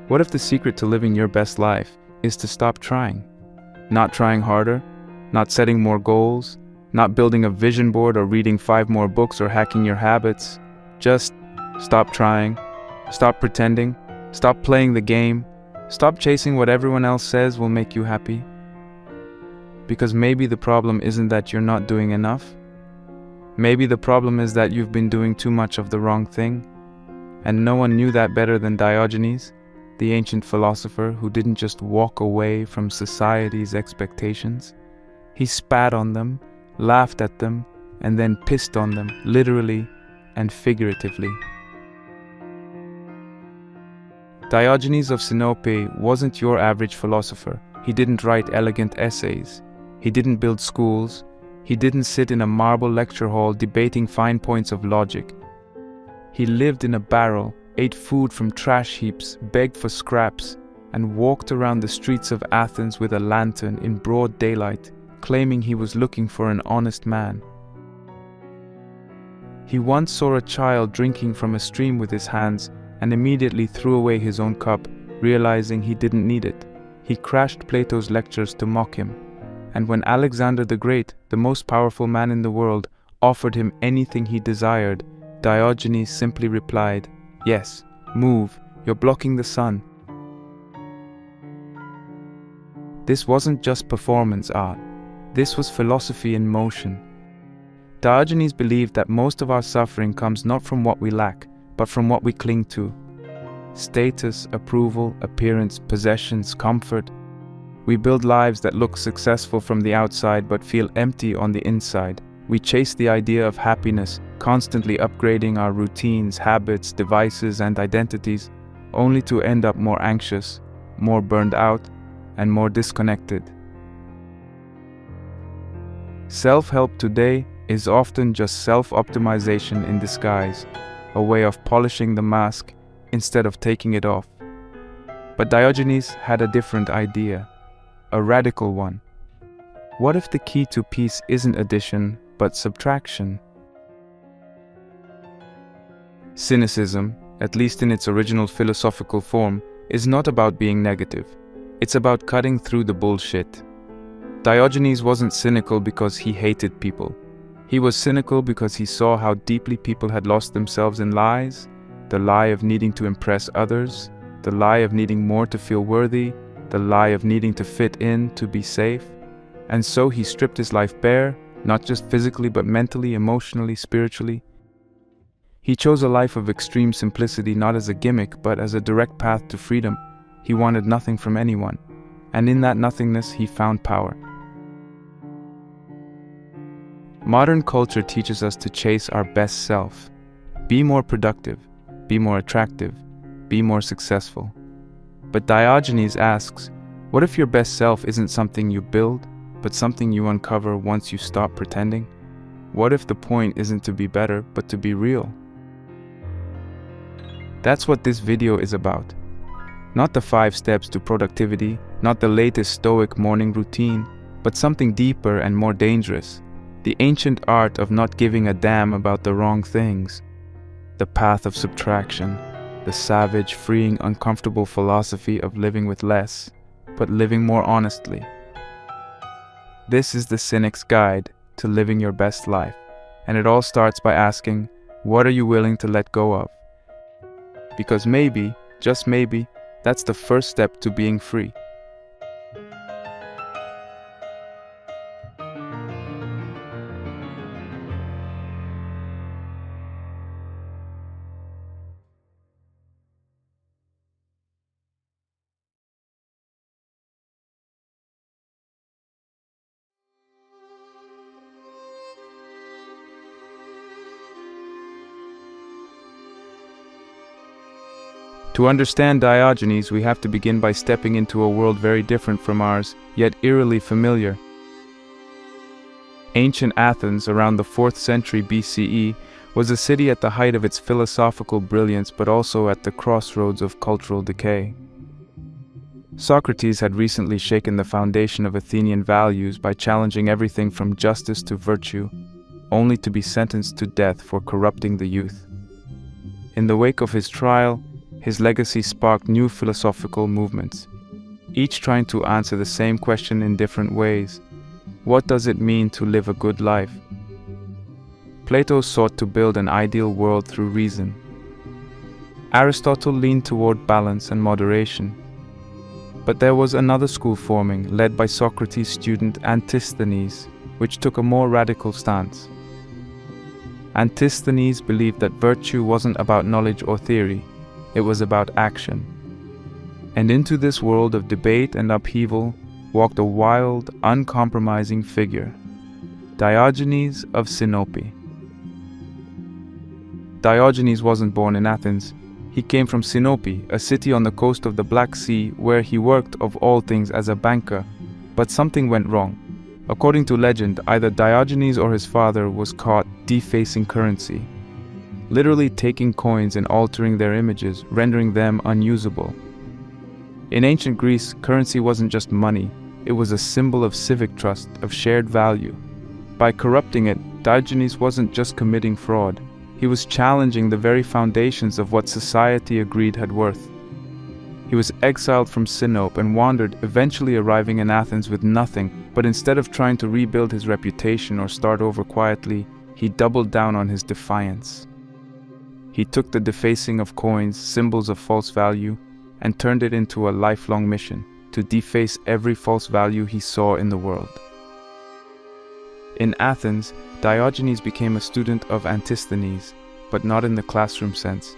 What if the secret to living your best life is to stop trying? Not trying harder, not setting more goals, not building a vision board or reading 5 more books or hacking your habits. Just stop trying, stop pretending, stop playing the game, stop chasing what everyone else says will make you happy. Because maybe the problem isn't that you're not doing enough. Maybe the problem is that you've been doing too much of the wrong thing. And no one knew that better than Diogenes, the ancient philosopher who didn't just walk away from society's expectations. He spat on them, laughed at them, and then pissed on them, literally and figuratively. Diogenes of Sinope wasn't your average philosopher. He didn't write elegant essays. He didn't build schools. He didn't sit in a marble lecture hall debating fine points of logic. He lived in a barrel, ate food from trash heaps, begged for scraps, and walked around the streets of Athens with a lantern in broad daylight, claiming he was looking for an honest man. He once saw a child drinking from a stream with his hands and immediately threw away his own cup, realizing he didn't need it. He crashed Plato's lectures to mock him. And when Alexander the Great, the most powerful man in the world, offered him anything he desired, Diogenes simply replied, "Yes, move, you're blocking the sun." This wasn't just performance art. This was philosophy in motion. Diogenes believed that most of our suffering comes not from what we lack, but from what we cling to. Status, approval, appearance, possessions, comfort. We build lives that look successful from the outside but feel empty on the inside. We chase the idea of happiness, constantly upgrading our routines, habits, devices, and identities, only to end up more anxious, more burned out, and more disconnected. Self-help today is often just self-optimization in disguise, a way of polishing the mask instead of taking it off. But Diogenes had a different idea, a radical one. What if the key to peace isn't addition, but subtraction? Cynicism, at least in its original philosophical form, is not about being negative. It's about cutting through the bullshit. Diogenes wasn't cynical because he hated people. He was cynical because he saw how deeply people had lost themselves in lies, the lie of needing to impress others, the lie of needing more to feel worthy, the lie of needing to fit in, to be safe. And so he stripped his life bare, not just physically but mentally, emotionally, spiritually. He chose a life of extreme simplicity not as a gimmick but as a direct path to freedom. He wanted nothing from anyone, and in that nothingness he found power. Modern culture teaches us to chase our best self. Be more productive, be more attractive, be more successful. But Diogenes asks, what if your best self isn't something you build, but something you uncover once you stop pretending? What if the point isn't to be better, but to be real? That's what this video is about. Not the 5 steps to productivity, not the latest stoic morning routine, but something deeper and more dangerous. The ancient art of not giving a damn about the wrong things. The path of subtraction. The savage, freeing, uncomfortable philosophy of living with less, but living more honestly. This is the Cynic's Guide to Living Your Best Life, and it all starts by asking, what are you willing to let go of? Because maybe, just maybe, that's the first step to being free. To understand Diogenes, we have to begin by stepping into a world very different from ours, yet eerily familiar. Ancient Athens, around the 4th century BCE, was a city at the height of its philosophical brilliance but also at the crossroads of cultural decay. Socrates had recently shaken the foundation of Athenian values by challenging everything from justice to virtue, only to be sentenced to death for corrupting the youth. In the wake of his trial, His legacy sparked new philosophical movements, each trying to answer the same question in different ways. What does it mean to live a good life? Plato sought to build an ideal world through reason. Aristotle leaned toward balance and moderation. But there was another school forming, led by Socrates' student Antisthenes, which took a more radical stance. Antisthenes believed that virtue wasn't about knowledge or theory, it was about action. And into this world of debate and upheaval walked a wild, uncompromising figure, Diogenes of Sinope. Diogenes wasn't born in Athens. He came from Sinope, a city on the coast of the Black Sea where he worked of all things as a banker, but something went wrong. According to legend, either Diogenes or his father was caught defacing currency, literally taking coins and altering their images, rendering them unusable. In ancient Greece, currency wasn't just money, it was a symbol of civic trust, of shared value. By corrupting it, Diogenes wasn't just committing fraud, he was challenging the very foundations of what society agreed had worth. He was exiled from Sinope and wandered, eventually arriving in Athens with nothing, but instead of trying to rebuild his reputation or start over quietly, he doubled down on his defiance. He took the defacing of coins, symbols of false value, and turned it into a lifelong mission, to deface every false value he saw in the world. In Athens, Diogenes became a student of Antisthenes, but not in the classroom sense.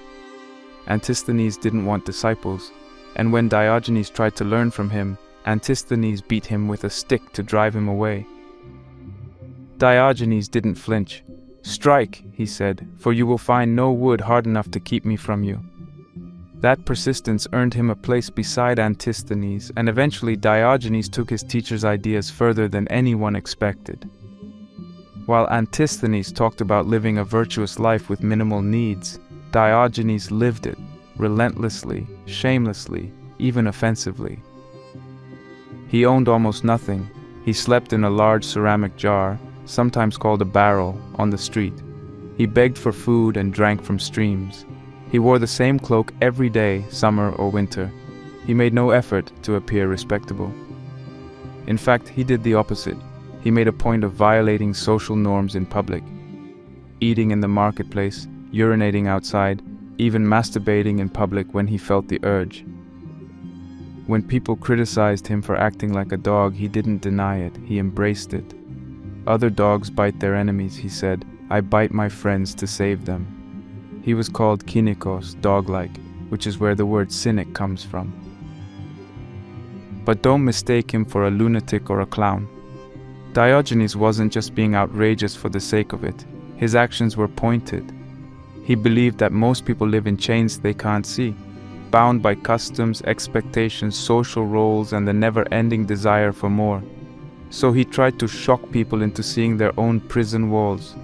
Antisthenes didn't want disciples, and when Diogenes tried to learn from him, Antisthenes beat him with a stick to drive him away. Diogenes didn't flinch. "Strike," he said, "for you will find no wood hard enough to keep me from you." That persistence earned him a place beside Antisthenes, and eventually Diogenes took his teacher's ideas further than anyone expected. While Antisthenes talked about living a virtuous life with minimal needs, Diogenes lived it, relentlessly, shamelessly, even offensively. He owned almost nothing. He slept in a large ceramic jar, sometimes called a barrel, on the street. He begged for food and drank from streams. He wore the same cloak every day, summer or winter. He made no effort to appear respectable. In fact, he did the opposite. He made a point of violating social norms in public, eating in the marketplace, urinating outside, even masturbating in public when he felt the urge. When people criticized him for acting like a dog, he didn't deny it, he embraced it. "Other dogs bite their enemies," he said. "I bite my friends to save them." He was called kynikos, dog-like, which is where the word cynic comes from. But don't mistake him for a lunatic or a clown. Diogenes wasn't just being outrageous for the sake of it. His actions were pointed. He believed that most people live in chains they can't see, bound by customs, expectations, social roles, and the never-ending desire for more. So he tried to shock people into seeing their own prison walls.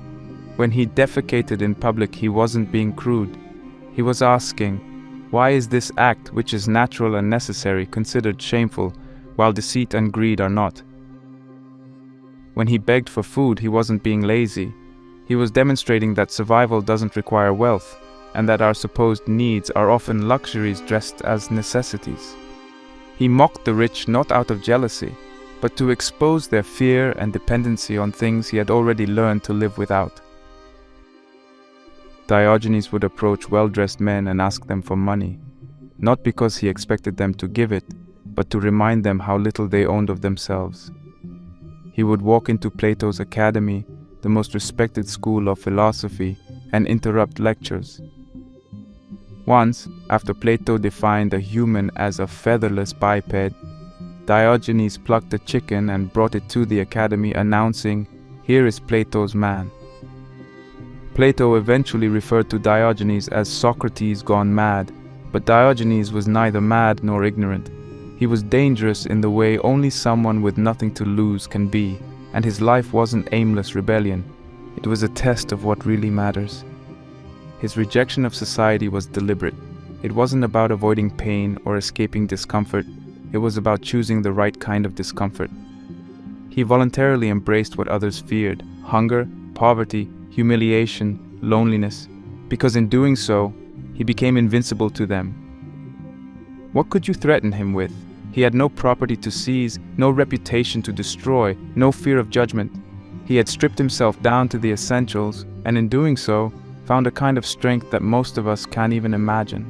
When he defecated in public, he wasn't being crude. He was asking, why is this act, which is natural and necessary, considered shameful, while deceit and greed are not? When he begged for food, he wasn't being lazy. He was demonstrating that survival doesn't require wealth, and that our supposed needs are often luxuries dressed as necessities. He mocked the rich not out of jealousy, but to expose their fear and dependency on things he had already learned to live without. Diogenes would approach well-dressed men and ask them for money, not because he expected them to give it, but to remind them how little they owned of themselves. He would walk into Plato's academy, the most respected school of philosophy, and interrupt lectures. Once, after Plato defined a human as a featherless biped, Diogenes plucked a chicken and brought it to the academy, announcing, "Here is Plato's man." Plato eventually referred to Diogenes as Socrates gone mad, but Diogenes was neither mad nor ignorant. He was dangerous in the way only someone with nothing to lose can be, and his life wasn't aimless rebellion. It was a test of what really matters. His rejection of society was deliberate. It wasn't about avoiding pain or escaping discomfort. It was about choosing the right kind of discomfort. He voluntarily embraced what others feared: hunger, poverty, humiliation, loneliness, because in doing so, he became invincible to them. What could you threaten him with? He had no property to seize, no reputation to destroy, no fear of judgment. He had stripped himself down to the essentials, and in doing so, found a kind of strength that most of us can't even imagine.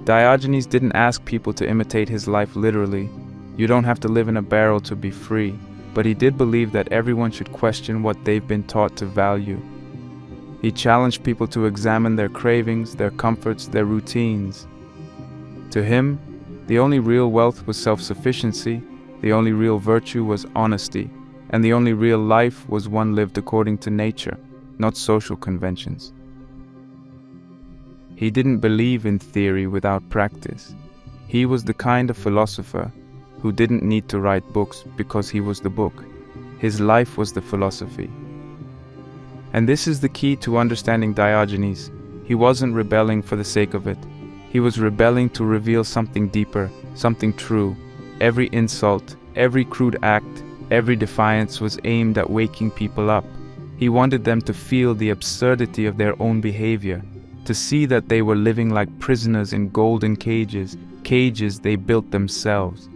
Diogenes didn't ask people to imitate his life literally. You don't have to live in a barrel to be free, but he did believe that everyone should question what they've been taught to value. He challenged people to examine their cravings, their comforts, their routines. To him, the only real wealth was self-sufficiency, the only real virtue was honesty, and the only real life was one lived according to nature, not social conventions. He didn't believe in theory without practice. He was the kind of philosopher who didn't need to write books because he was the book. His life was the philosophy. And this is the key to understanding Diogenes. He wasn't rebelling for the sake of it. He was rebelling to reveal something deeper, something true. Every insult, every crude act, every defiance was aimed at waking people up. He wanted them to feel the absurdity of their own behavior, to see that they were living like prisoners in golden cages, cages they built themselves.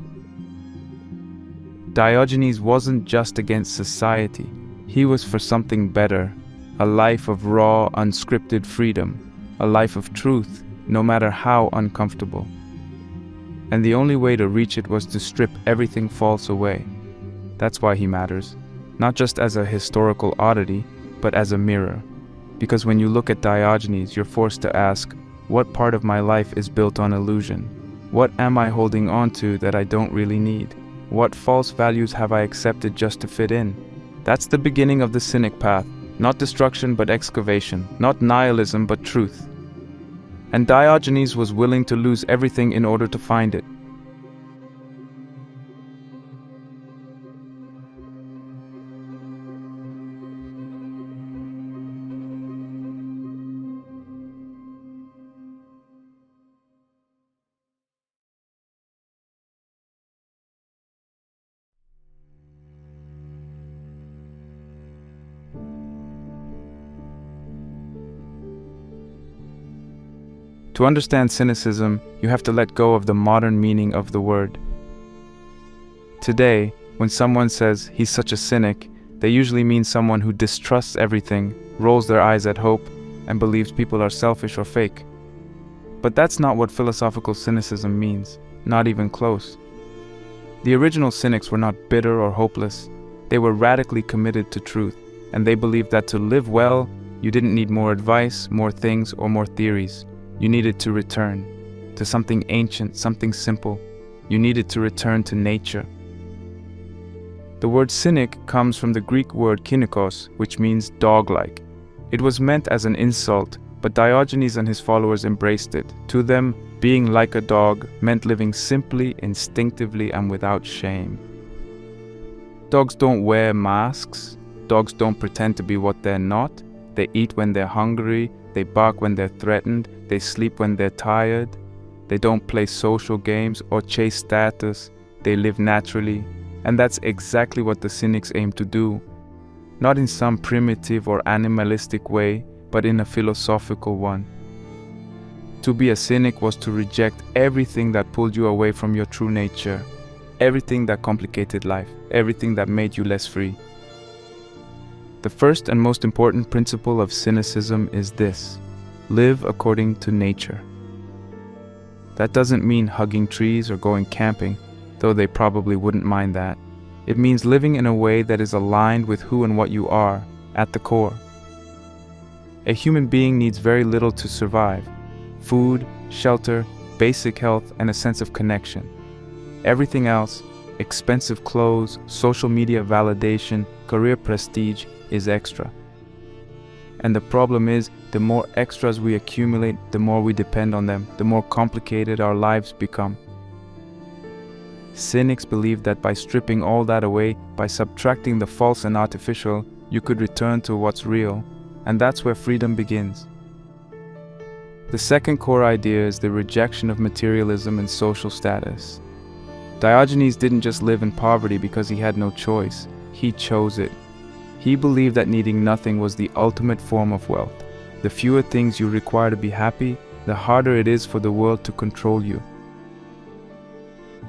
Diogenes wasn't just against society. He was for something better, a life of raw, unscripted freedom, a life of truth, no matter how uncomfortable. And the only way to reach it was to strip everything false away. That's why he matters, not just as a historical oddity, but as a mirror. Because when you look at Diogenes, you're forced to ask, what part of my life is built on illusion? What am I holding on to that I don't really need? What false values have I accepted just to fit in? That's the beginning of the Cynic path, not destruction but excavation, not nihilism but truth. And Diogenes was willing to lose everything in order to find it. To understand cynicism, you have to let go of the modern meaning of the word. Today, when someone says he's such a cynic, they usually mean someone who distrusts everything, rolls their eyes at hope, and believes people are selfish or fake. But that's not what philosophical cynicism means, not even close. The original cynics were not bitter or hopeless. They were radically committed to truth, and they believed that to live well, you didn't need more advice, more things, or more theories. You needed to return to something ancient, something simple. You needed to return to nature. The word cynic comes from the Greek word kynikos, which means dog-like. It was meant as an insult, but Diogenes and his followers embraced it. To them, being like a dog meant living simply, instinctively, and without shame. Dogs don't wear masks. Dogs don't pretend to be what they're not. They eat when they're hungry. They bark when they're threatened. They sleep when they're tired. They don't play social games or chase status. They live naturally. And that's exactly what the cynics aim to do. Not in some primitive or animalistic way, but in a philosophical one. To be a cynic was to reject everything that pulled you away from your true nature. Everything that complicated life. Everything that made you less free. The first and most important principle of cynicism is this: live according to nature. That doesn't mean hugging trees or going camping, though they probably wouldn't mind that. It means living in a way that is aligned with who and what you are, at the core. A human being needs very little to survive: food, shelter, basic health, and a sense of connection. Everything else, expensive clothes, social media validation, career prestige, is extra. And the problem is, the more extras we accumulate, the more we depend on them, the more complicated our lives become. Cynics believe that by stripping all that away, by subtracting the false and artificial, you could return to what's real, and that's where freedom begins. The second core idea is the rejection of materialism and social status. Diogenes didn't just live in poverty because he had no choice, he chose it. He believed that needing nothing was the ultimate form of wealth. The fewer things you require to be happy, the harder it is for the world to control you.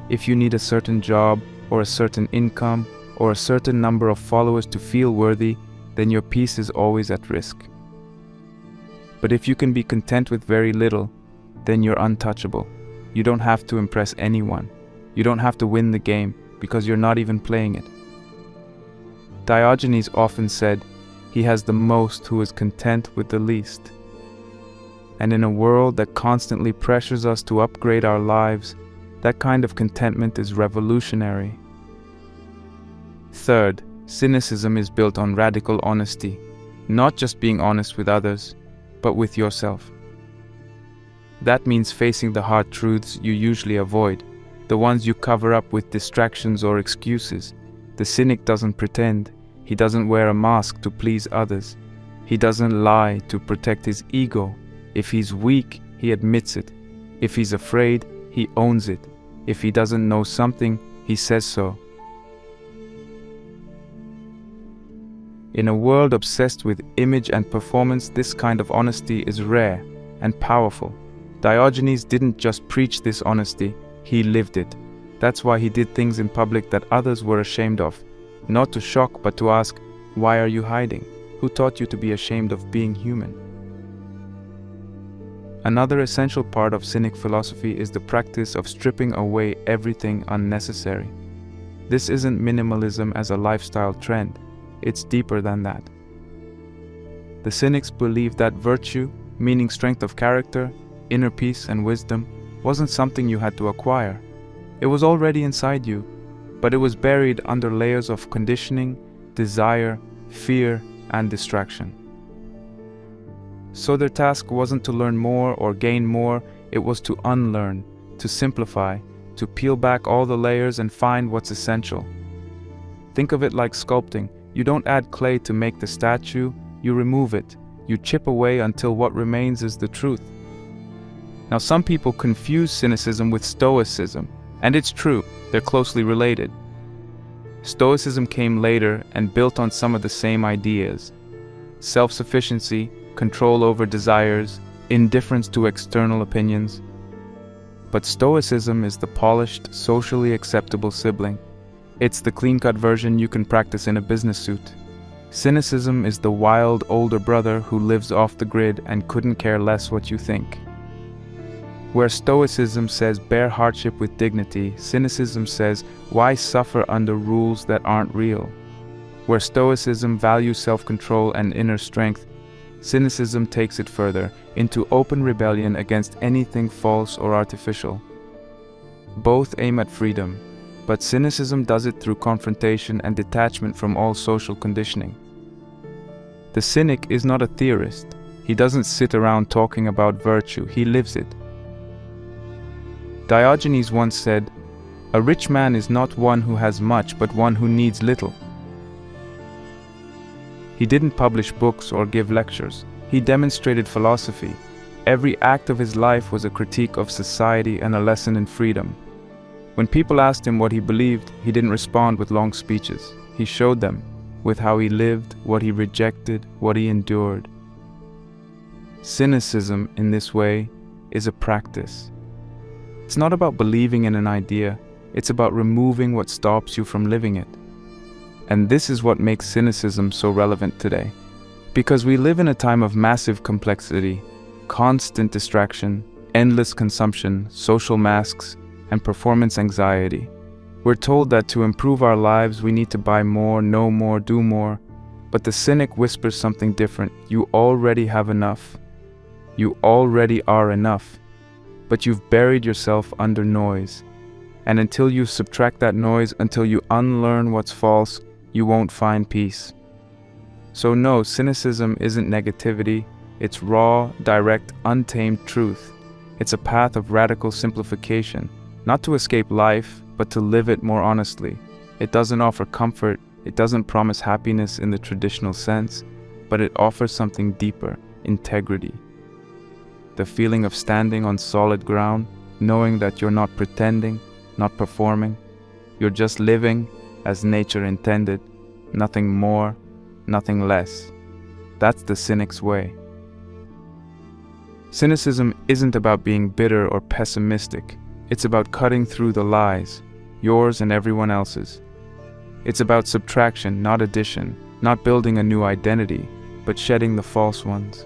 If you need a certain job, or a certain income, or a certain number of followers to feel worthy, then your peace is always at risk. But if you can be content with very little, then you're untouchable. You don't have to impress anyone. You don't have to win the game, because you're not even playing it. Diogenes often said, "He has the most who is content with the least." And in a world that constantly pressures us to upgrade our lives, that kind of contentment is revolutionary. Third, cynicism is built on radical honesty, not just being honest with others, but with yourself. That means facing the hard truths you usually avoid, the ones you cover up with distractions or excuses. The cynic doesn't pretend. He doesn't wear a mask to please others. He doesn't lie to protect his ego. If he's weak, he admits it. If he's afraid, he owns it. If he doesn't know something, he says so. In a world obsessed with image and performance, this kind of honesty is rare and powerful. Diogenes didn't just preach this honesty, he lived it. That's why he did things in public that others were ashamed of. Not to shock, but to ask, "Why are you hiding? Who taught you to be ashamed of being human?" Another essential part of Cynic philosophy is the practice of stripping away everything unnecessary. This isn't minimalism as a lifestyle trend, it's deeper than that. The Cynics believed that virtue, meaning strength of character, inner peace and wisdom, wasn't something you had to acquire. It was already inside you, but it was buried under layers of conditioning, desire, fear, and distraction. So their task wasn't to learn more or gain more, it was to unlearn, to simplify, to peel back all the layers and find what's essential. Think of it like sculpting. You don't add clay to make the statue, you remove it. You chip away until what remains is the truth. Now, some people confuse cynicism with stoicism, and it's true, they're closely related. Stoicism came later and built on some of the same ideas: self-sufficiency, control over desires, indifference to external opinions. But Stoicism is the polished, socially acceptable sibling. It's the clean-cut version you can practice in a business suit. Cynicism is the wild older brother who lives off the grid and couldn't care less what you think. Where Stoicism says bear hardship with dignity, cynicism says why suffer under rules that aren't real. Where Stoicism values self-control and inner strength, cynicism takes it further, into open rebellion against anything false or artificial. Both aim at freedom, but cynicism does it through confrontation and detachment from all social conditioning. The cynic is not a theorist. He doesn't sit around talking about virtue, he lives it. Diogenes once said, "A rich man is not one who has much, but one who needs little." He didn't publish books or give lectures. He demonstrated philosophy. Every act of his life was a critique of society and a lesson in freedom. When people asked him what he believed, he didn't respond with long speeches. He showed them with how he lived, what he rejected, what he endured. Cynicism, in this way, is a practice. It's not about believing in an idea, it's about removing what stops you from living it. And this is what makes cynicism so relevant today. Because we live in a time of massive complexity, constant distraction, endless consumption, social masks, and performance anxiety. We're told that to improve our lives we need to buy more, know more, do more. But the cynic whispers something different. You already have enough. You already are enough. But you've buried yourself under noise. And until you subtract that noise, until you unlearn what's false, you won't find peace. So no, cynicism isn't negativity. It's raw, direct, untamed truth. It's a path of radical simplification, not to escape life, but to live it more honestly. It doesn't offer comfort, it doesn't promise happiness in the traditional sense, but it offers something deeper, integrity. The feeling of standing on solid ground, knowing that you're not pretending, not performing. You're just living as nature intended, nothing more, nothing less. That's the cynic's way. Cynicism isn't about being bitter or pessimistic. It's about cutting through the lies, yours and everyone else's. It's about subtraction, not addition, not building a new identity, but shedding the false ones.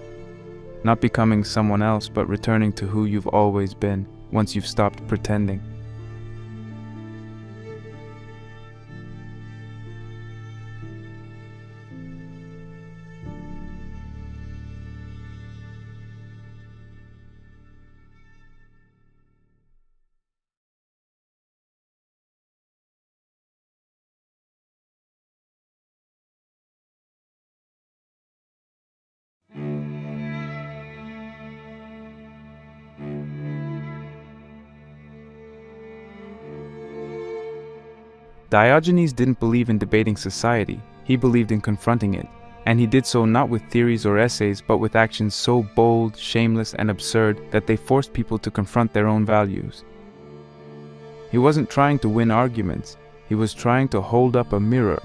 Not becoming someone else, but returning to who you've always been once you've stopped pretending. Diogenes didn't believe in debating society, he believed in confronting it, and he did so not with theories or essays, but with actions so bold, shameless, and absurd that they forced people to confront their own values. He wasn't trying to win arguments, he was trying to hold up a mirror.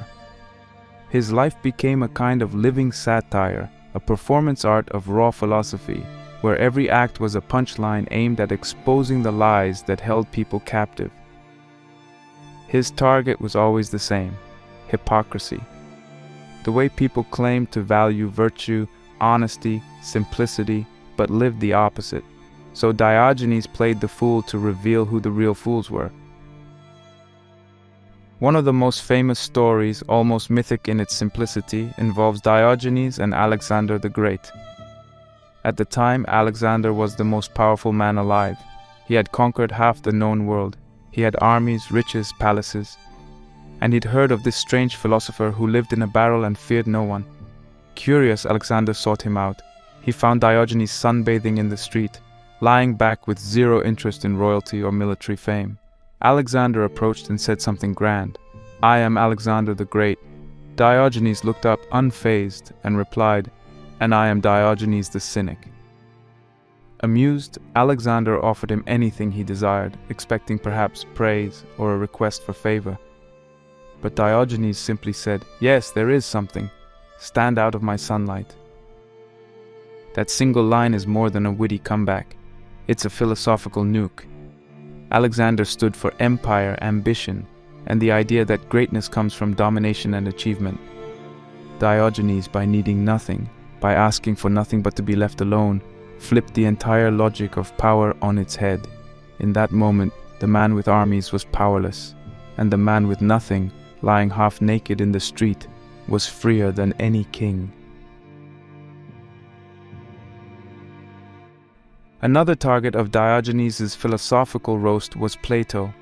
His life became a kind of living satire, a performance art of raw philosophy, where every act was a punchline aimed at exposing the lies that held people captive. His target was always the same: hypocrisy. The way people claimed to value virtue, honesty, simplicity, but lived the opposite. So Diogenes played the fool to reveal who the real fools were. One of the most famous stories, almost mythic in its simplicity, involves Diogenes and Alexander the Great. At the time, Alexander was the most powerful man alive. He had conquered half the known world. He had armies, riches, palaces. And he'd heard of this strange philosopher who lived in a barrel and feared no one. Curious, Alexander sought him out. He found Diogenes sunbathing in the street, lying back with zero interest in royalty or military fame. Alexander approached and said something grand. "I am Alexander the Great." Diogenes looked up unfazed and replied, "And I am Diogenes the Cynic." Amused, Alexander offered him anything he desired, expecting perhaps praise or a request for favor. But Diogenes simply said, "Yes, there is something. Stand out of my sunlight." That single line is more than a witty comeback. It's a philosophical nuke. Alexander stood for empire, ambition, and the idea that greatness comes from domination and achievement. Diogenes, by needing nothing, by asking for nothing but to be left alone, flipped the entire logic of power on its head. In that moment, the man with armies was powerless, and the man with nothing, lying half naked in the street, was freer than any king. Another target of Diogenes' philosophical roast was Plato.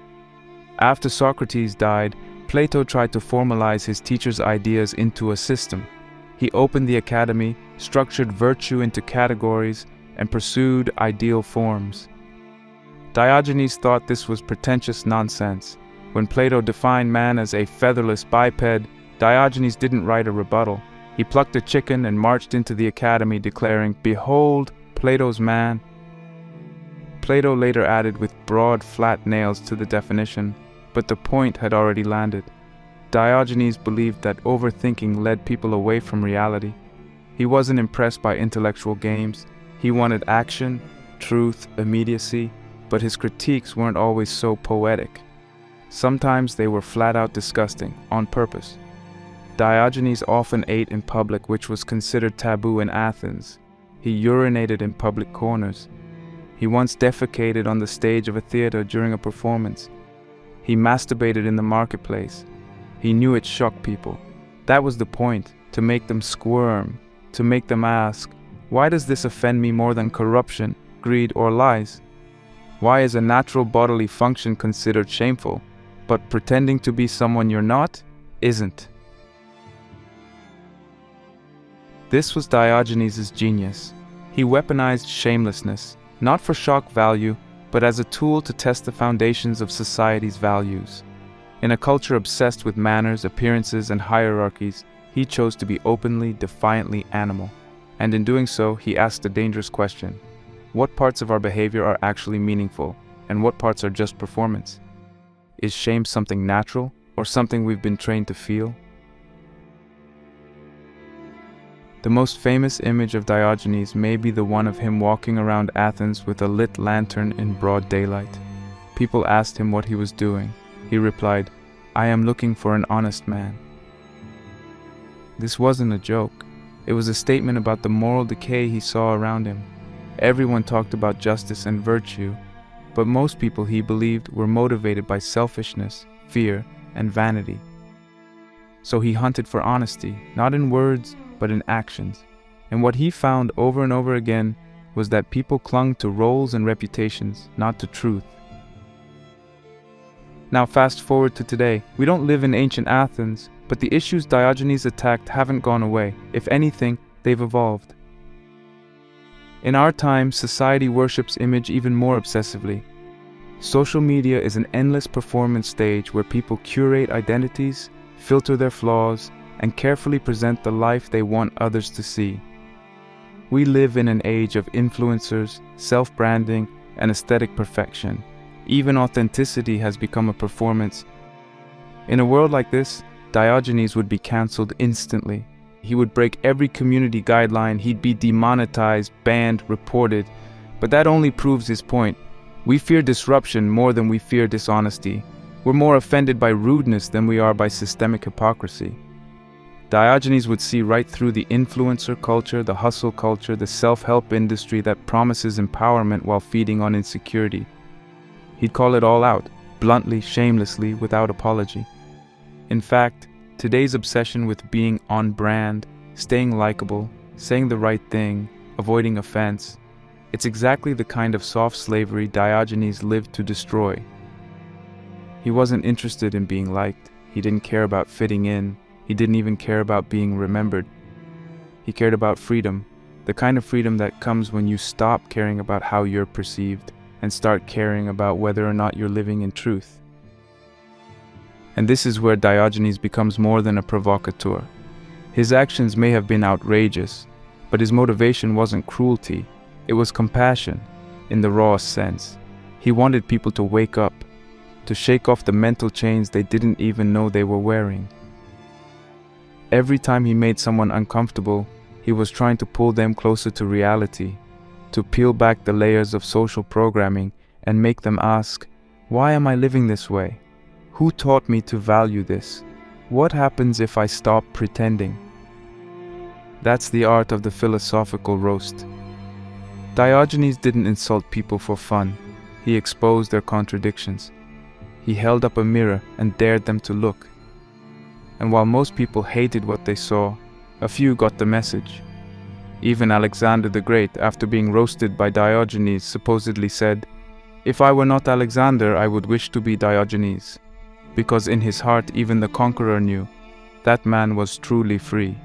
After Socrates died, Plato tried to formalize his teacher's ideas into a system. He opened the academy, structured virtue into categories, and pursued ideal forms. Diogenes thought this was pretentious nonsense. When Plato defined man as a featherless biped, Diogenes didn't write a rebuttal. He plucked a chicken and marched into the academy declaring, "Behold, Plato's man." Plato later added with broad, flat nails to the definition, but the point had already landed. Diogenes believed that overthinking led people away from reality. He wasn't impressed by intellectual games. He wanted action, truth, immediacy, but his critiques weren't always so poetic. Sometimes they were flat out disgusting, on purpose. Diogenes often ate in public, which was considered taboo in Athens. He urinated in public corners. He once defecated on the stage of a theater during a performance. He masturbated in the marketplace. He knew it shocked people. That was the point, to make them squirm, to make them ask, why does this offend me more than corruption, greed, or lies? Why is a natural bodily function considered shameful, but pretending to be someone you're not isn't? This was Diogenes' genius. He weaponized shamelessness, not for shock value, but as a tool to test the foundations of society's values. In a culture obsessed with manners, appearances, and hierarchies, he chose to be openly, defiantly animal. And in doing so, he asked a dangerous question. What parts of our behavior are actually meaningful, and what parts are just performance? Is shame something natural, or something we've been trained to feel? The most famous image of Diogenes may be the one of him walking around Athens with a lit lantern in broad daylight. People asked him what he was doing. He replied, "I am looking for an honest man." This wasn't a joke. It was a statement about the moral decay he saw around him. Everyone talked about justice and virtue, but most people, he believed, were motivated by selfishness, fear, and vanity. So he hunted for honesty, not in words, but in actions. And what he found over and over again was that people clung to roles and reputations, not to truth. Now fast forward to today. We don't live in ancient Athens, but the issues Diogenes attacked haven't gone away. If anything, they've evolved. In our time, society worships image even more obsessively. Social media is an endless performance stage where people curate identities, filter their flaws, and carefully present the life they want others to see. We live in an age of influencers, self-branding, and aesthetic perfection. Even authenticity has become a performance. In a world like this, Diogenes would be cancelled instantly. He would break every community guideline, he'd be demonetized, banned, reported. But that only proves his point. We fear disruption more than we fear dishonesty. We're more offended by rudeness than we are by systemic hypocrisy. Diogenes would see right through the influencer culture, the hustle culture, the self-help industry that promises empowerment while feeding on insecurity. He'd call it all out, bluntly, shamelessly, without apology. In fact, today's obsession with being on brand, staying likable, saying the right thing, avoiding offense, it's exactly the kind of soft slavery Diogenes lived to destroy. He wasn't interested in being liked. He didn't care about fitting in. He didn't even care about being remembered. He cared about freedom, the kind of freedom that comes when you stop caring about how you're perceived and start caring about whether or not you're living in truth. And this is where Diogenes becomes more than a provocateur. His actions may have been outrageous, but his motivation wasn't cruelty. It was compassion, in the rawest sense. He wanted people to wake up, to shake off the mental chains they didn't even know they were wearing. Every time he made someone uncomfortable, he was trying to pull them closer to reality, to peel back the layers of social programming and make them ask, why am I living this way? Who taught me to value this? What happens if I stop pretending? That's the art of the philosophical roast. Diogenes didn't insult people for fun. He exposed their contradictions. He held up a mirror and dared them to look. And while most people hated what they saw, a few got the message. Even Alexander the Great, after being roasted by Diogenes, supposedly said, "If I were not Alexander, I would wish to be Diogenes." Because in his heart even the conqueror knew that man was truly free.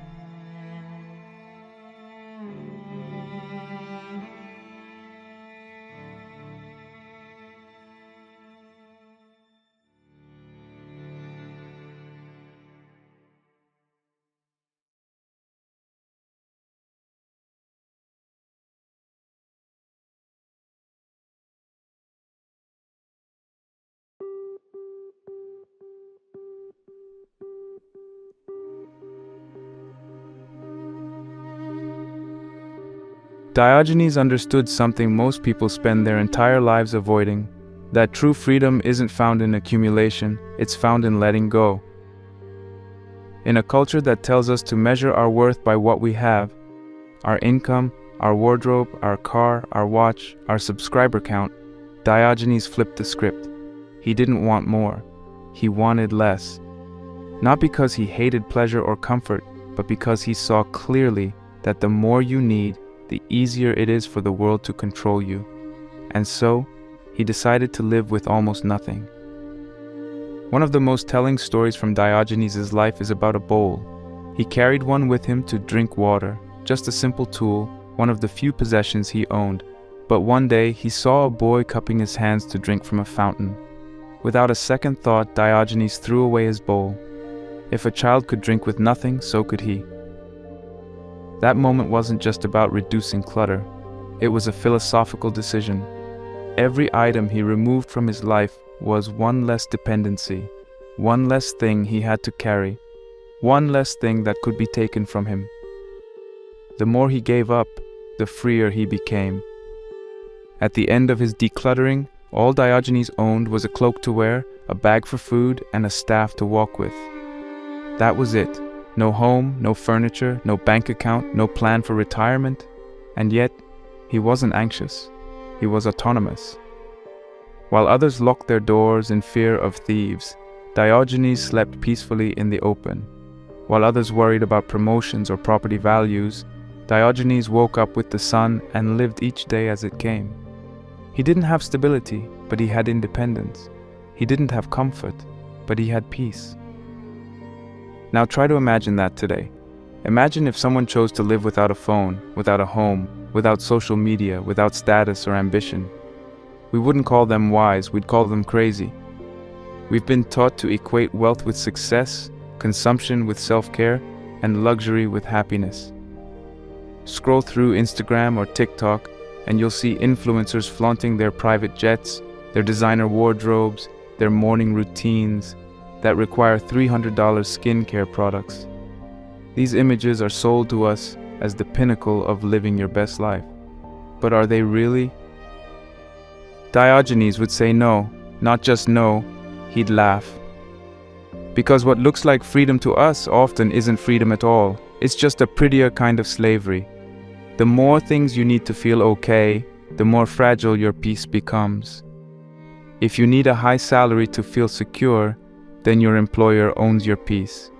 Diogenes understood something most people spend their entire lives avoiding, that true freedom isn't found in accumulation, it's found in letting go. In a culture that tells us to measure our worth by what we have, our income, our wardrobe, our car, our watch, our subscriber count, Diogenes flipped the script. He didn't want more, he wanted less. Not because he hated pleasure or comfort, but because he saw clearly that the more you need, the easier it is for the world to control you. And so, he decided to live with almost nothing. One of the most telling stories from Diogenes' life is about a bowl. He carried one with him to drink water, just a simple tool, one of the few possessions he owned. But one day, he saw a boy cupping his hands to drink from a fountain. Without a second thought, Diogenes threw away his bowl. If a child could drink with nothing, so could he. That moment wasn't just about reducing clutter. It was a philosophical decision. Every item he removed from his life was one less dependency, one less thing he had to carry, one less thing that could be taken from him. The more he gave up, the freer he became. At the end of his decluttering, All Diogenes owned was a cloak to wear, a bag for food, and a staff to walk with. That was it. No home, no furniture, no bank account, no plan for retirement. And yet, he wasn't anxious. He was autonomous. While others locked their doors in fear of thieves, Diogenes slept peacefully in the open. While others worried about promotions or property values, Diogenes woke up with the sun and lived each day as it came. He didn't have stability, but he had independence. He didn't have comfort, but he had peace. Now try to imagine that today. Imagine if someone chose to live without a phone, without a home, without social media, without status or ambition. We wouldn't call them wise, we'd call them crazy. We've been taught to equate wealth with success, consumption with self-care, and luxury with happiness. Scroll through Instagram or TikTok, and you'll see influencers flaunting their private jets, their designer wardrobes, their morning routines that require $300 skincare products. These images are sold to us as the pinnacle of living your best life. But are they really? Diogenes would say no, not just no, he'd laugh. Because what looks like freedom to us often isn't freedom at all. It's just a prettier kind of slavery. The more things you need to feel okay, the more fragile your peace becomes. If you need a high salary to feel secure, then your employer owns your peace.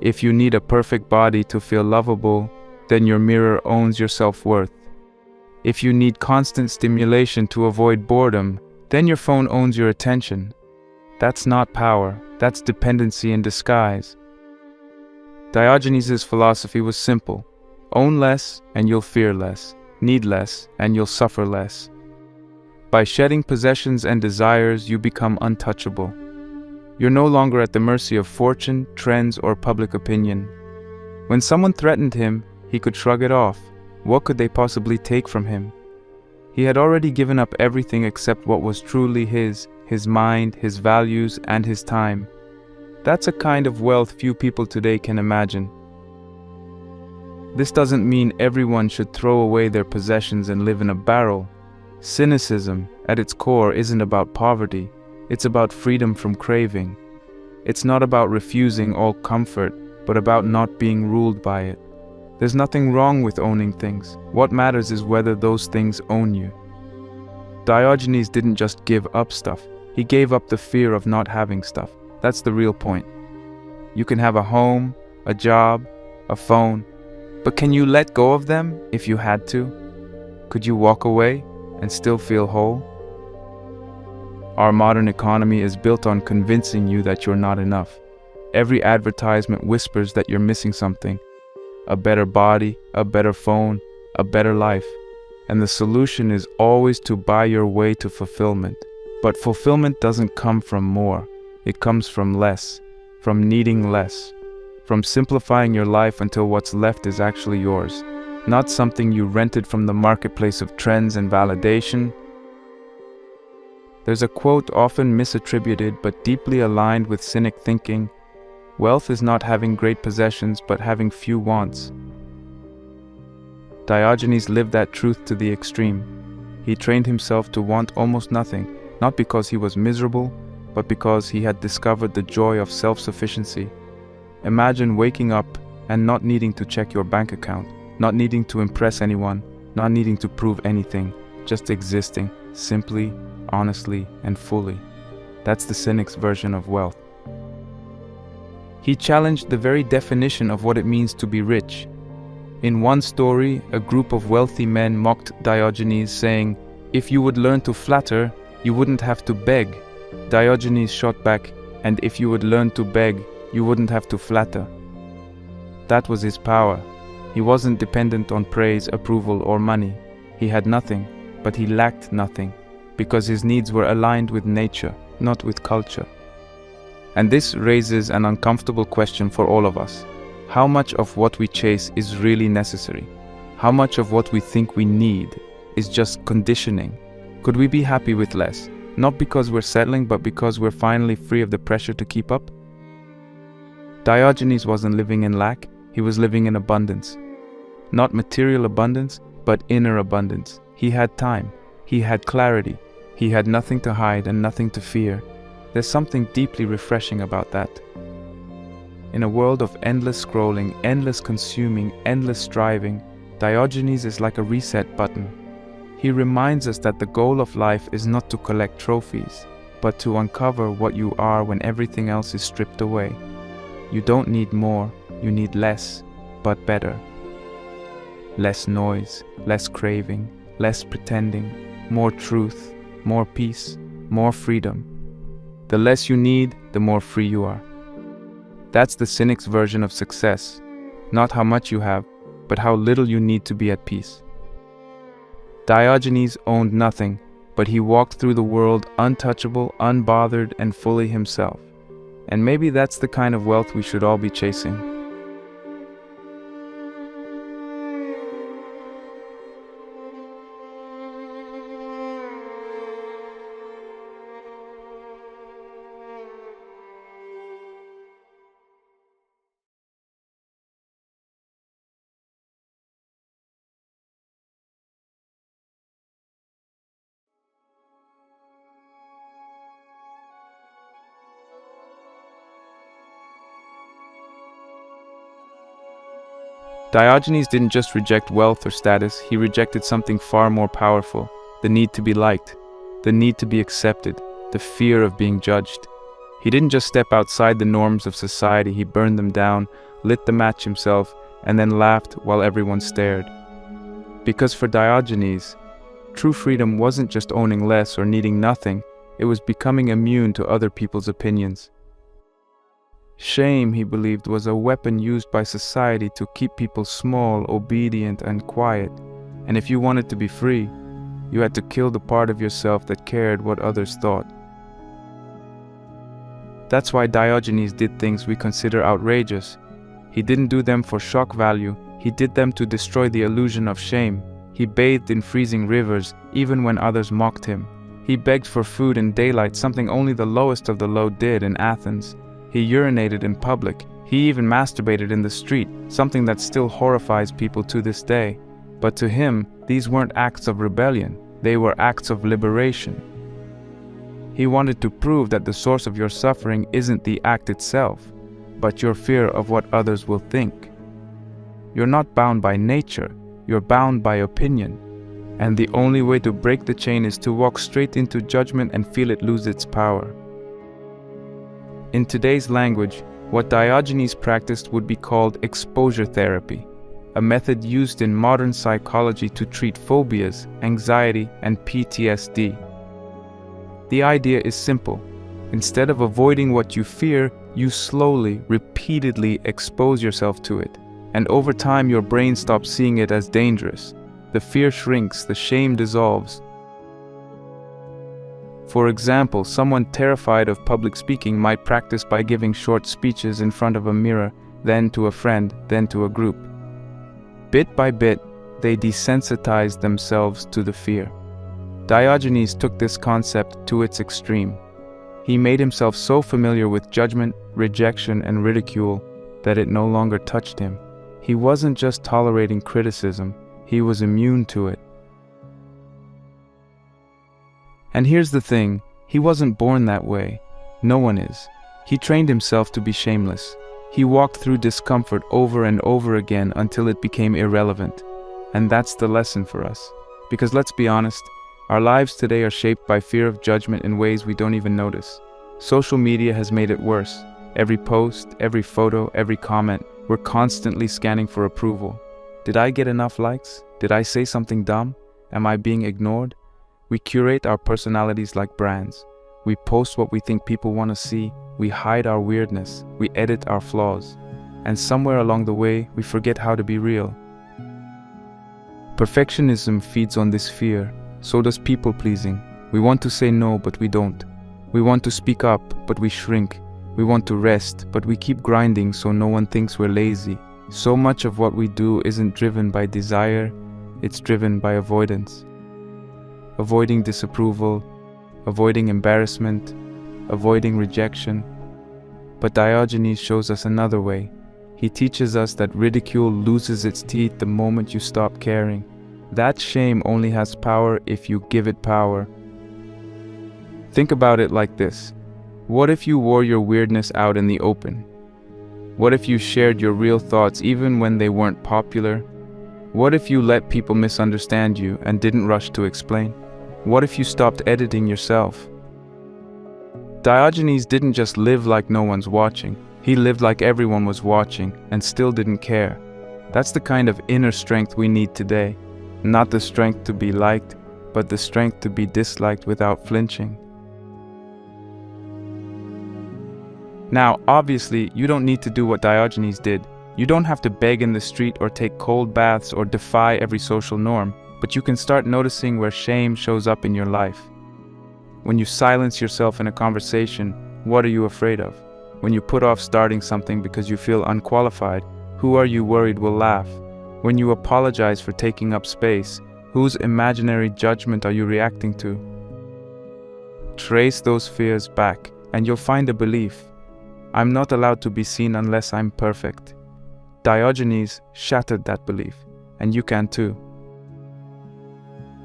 If you need a perfect body to feel lovable, then your mirror owns your self-worth. If you need constant stimulation to avoid boredom, then your phone owns your attention. That's not power, that's dependency in disguise. Diogenes' philosophy was simple. Own less and you'll fear less. Need less and you'll suffer less. By shedding possessions and desires, you become untouchable. You're no longer at the mercy of fortune, trends, or public opinion. When someone threatened him, he could shrug it off. What could they possibly take from him? He had already given up everything except what was truly his mind, his values, and his time. That's a kind of wealth few people today can imagine. This doesn't mean everyone should throw away their possessions and live in a barrel. Cynicism, at its core, isn't about poverty. It's about freedom from craving. It's not about refusing all comfort, but about not being ruled by it. There's nothing wrong with owning things. What matters is whether those things own you. Diogenes didn't just give up stuff. He gave up the fear of not having stuff. That's the real point. You can have a home, a job, a phone, but can you let go of them if you had to? Could you walk away and still feel whole? Our modern economy is built on convincing you that you're not enough. Every advertisement whispers that you're missing something. A better body, a better phone, a better life. And the solution is always to buy your way to fulfillment. But fulfillment doesn't come from more. It comes from less, from needing less, from simplifying your life until what's left is actually yours, not something you rented from the marketplace of trends and validation. There's a quote often misattributed but deeply aligned with Cynic thinking: wealth is not having great possessions but having few wants. Diogenes lived that truth to the extreme. He trained himself to want almost nothing, not because he was miserable, but because he had discovered the joy of self-sufficiency. Imagine waking up and not needing to check your bank account, not needing to impress anyone, not needing to prove anything, just existing, simply, honestly, and fully. That's the Cynic's version of wealth. He challenged the very definition of what it means to be rich. In one story, a group of wealthy men mocked Diogenes, saying, "If you would learn to flatter, you wouldn't have to beg." Diogenes shot back, "And if you would learn to beg, you wouldn't have to flatter." That was his power. He wasn't dependent on praise, approval, or money. He had nothing, but he lacked nothing, because his needs were aligned with nature, not with culture. And this raises an uncomfortable question for all of us. How much of what we chase is really necessary? How much of what we think we need is just conditioning? Could we be happy with less? Not because we're settling, but because we're finally free of the pressure to keep up? Diogenes wasn't living in lack, he was living in abundance. Not material abundance, but inner abundance. He had time, he had clarity, He had nothing to hide and nothing to fear. There's something deeply refreshing about that. In a world of endless scrolling, endless consuming, endless striving, Diogenes is like a reset button. He reminds us that the goal of life is not to collect trophies, but to uncover what you are when everything else is stripped away. You don't need more, you need less, but better. Less noise, less craving, less pretending, more truth, more peace, more freedom. The less you need, the more free you are. That's the cynic's version of success. Not how much you have, but how little you need to be at peace. Diogenes owned nothing, but he walked through the world untouchable, unbothered, and fully himself. And maybe that's the kind of wealth we should all be chasing. Diogenes didn't just reject wealth or status, he rejected something far more powerful: the need to be liked, the need to be accepted, the fear of being judged. He didn't just step outside the norms of society, he burned them down, lit the match himself, and then laughed while everyone stared. Because for Diogenes, true freedom wasn't just owning less or needing nothing, it was becoming immune to other people's opinions. Shame, he believed, was a weapon used by society to keep people small, obedient, and quiet. And if you wanted to be free, you had to kill the part of yourself that cared what others thought. That's why Diogenes did things we consider outrageous. He didn't do them for shock value, he did them to destroy the illusion of shame. He bathed in freezing rivers, even when others mocked him. He begged for food in daylight, something only the lowest of the low did in Athens. He urinated in public. He even masturbated in the street, something that still horrifies people to this day. But to him, these weren't acts of rebellion, they were acts of liberation. He wanted to prove that the source of your suffering isn't the act itself, but your fear of what others will think. You're not bound by nature, you're bound by opinion. And the only way to break the chain is to walk straight into judgment and feel it lose its power. In today's language, what Diogenes practiced would be called exposure therapy, a method used in modern psychology to treat phobias, anxiety, and PTSD. The idea is simple. Instead of avoiding what you fear, you slowly, repeatedly expose yourself to it. And over time, your brain stops seeing it as dangerous. The fear shrinks, the shame dissolves. For example, someone terrified of public speaking might practice by giving short speeches in front of a mirror, then to a friend, then to a group. Bit by bit, they desensitized themselves to the fear. Diogenes took this concept to its extreme. He made himself so familiar with judgment, rejection, and ridicule that it no longer touched him. He wasn't just tolerating criticism, he was immune to it. And here's the thing, he wasn't born that way. No one is. He trained himself to be shameless. He walked through discomfort over and over again until it became irrelevant. And that's the lesson for us. Because let's be honest, our lives today are shaped by fear of judgment in ways we don't even notice. Social media has made it worse. Every post, every photo, every comment, we're constantly scanning for approval. Did I get enough likes? Did I say something dumb? Am I being ignored? We curate our personalities like brands. We post what we think people want to see. We hide our weirdness. We edit our flaws. And somewhere along the way, we forget how to be real. Perfectionism feeds on this fear. So does people-pleasing. We want to say no, but we don't. We want to speak up, but we shrink. We want to rest, but we keep grinding so no one thinks we're lazy. So much of what we do isn't driven by desire, it's driven by avoidance. Avoiding disapproval, avoiding embarrassment, avoiding rejection. But Diogenes shows us another way. He teaches us that ridicule loses its teeth the moment you stop caring. That shame only has power if you give it power. Think about it like this. What if you wore your weirdness out in the open? What if you shared your real thoughts even when they weren't popular? What if you let people misunderstand you and didn't rush to explain? What if you stopped editing yourself? Diogenes didn't just live like no one's watching. He lived like everyone was watching and still didn't care. That's the kind of inner strength we need today. Not the strength to be liked, but the strength to be disliked without flinching. Now, obviously, you don't need to do what Diogenes did. You don't have to beg in the street or take cold baths or defy every social norm, but you can start noticing where shame shows up in your life. When you silence yourself in a conversation, what are you afraid of? When you put off starting something because you feel unqualified, who are you worried will laugh? When you apologize for taking up space, whose imaginary judgment are you reacting to? Trace those fears back, and you'll find a belief. I'm not allowed to be seen unless I'm perfect. Diogenes shattered that belief, and you can too.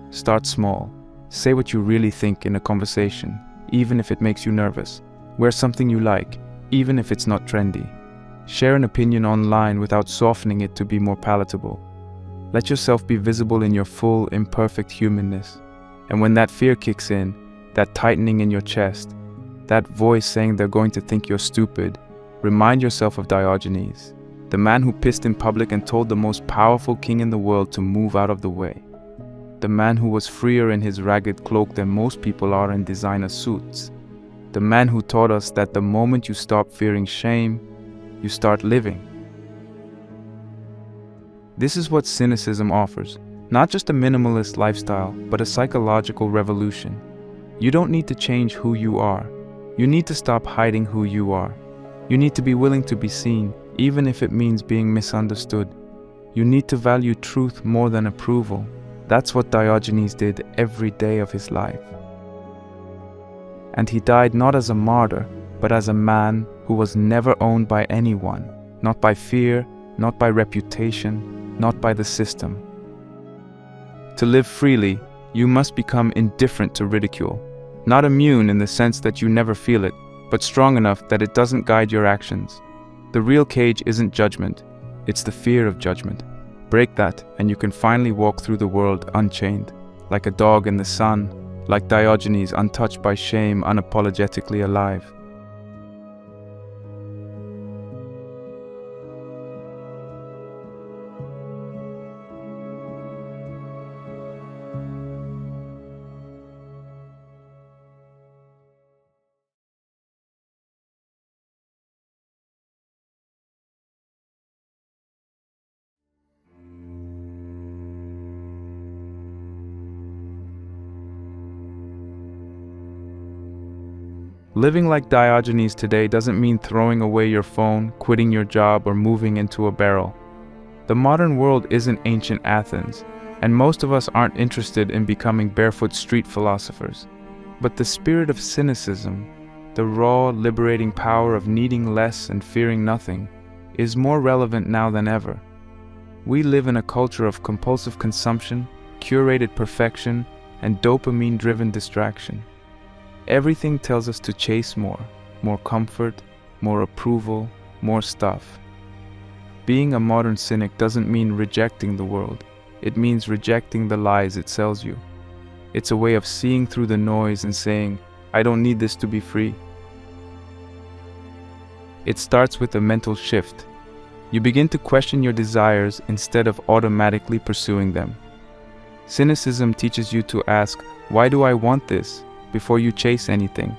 Start small. Say what you really think in a conversation, even if it makes you nervous. Wear something you like, even if it's not trendy. Share an opinion online without softening it to be more palatable. Let yourself be visible in your full, imperfect humanness. And when that fear kicks in, that tightening in your chest, that voice saying they're going to think you're stupid, remind yourself of Diogenes, the man who pissed in public and told the most powerful king in the world to move out of the way. The man who was freer in his ragged cloak than most people are in designer suits. The man who taught us that the moment you stop fearing shame, you start living. This is what cynicism offers. Not just a minimalist lifestyle, but a psychological revolution. You don't need to change who you are. You need to stop hiding who you are. You need to be willing to be seen, even if it means being misunderstood. You need to value truth more than approval. That's what Diogenes did every day of his life. And he died not as a martyr, but as a man who was never owned by anyone, not by fear, not by reputation, not by the system. To live freely, you must become indifferent to ridicule, not immune in the sense that you never feel it, but strong enough that it doesn't guide your actions. The real cage isn't judgment, it's the fear of judgment. Break that, and you can finally walk through the world unchained, like a dog in the sun, like Diogenes, untouched by shame, unapologetically alive. Living like Diogenes today doesn't mean throwing away your phone, quitting your job, or moving into a barrel. The modern world isn't ancient Athens, and most of us aren't interested in becoming barefoot street philosophers. But the spirit of cynicism, the raw, liberating power of needing less and fearing nothing, is more relevant now than ever. We live in a culture of compulsive consumption, curated perfection, and dopamine-driven distraction. Everything tells us to chase more comfort, more approval, more stuff. Being a modern cynic doesn't mean rejecting the world. It means rejecting the lies it sells you. It's a way of seeing through the noise and saying, I don't need this to be free. It starts with a mental shift. You begin to question your desires instead of automatically pursuing them. Cynicism teaches you to ask, why do I want this? Before you chase anything.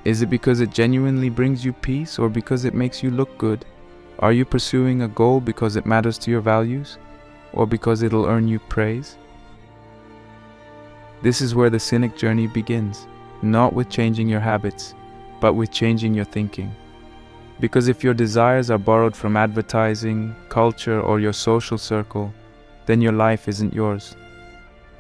Is it because it genuinely brings you peace or because it makes you look good? Are you pursuing a goal because it matters to your values or because it'll earn you praise? This is where the cynic journey begins, not with changing your habits, but with changing your thinking. Because if your desires are borrowed from advertising, culture, or your social circle, then your life isn't yours.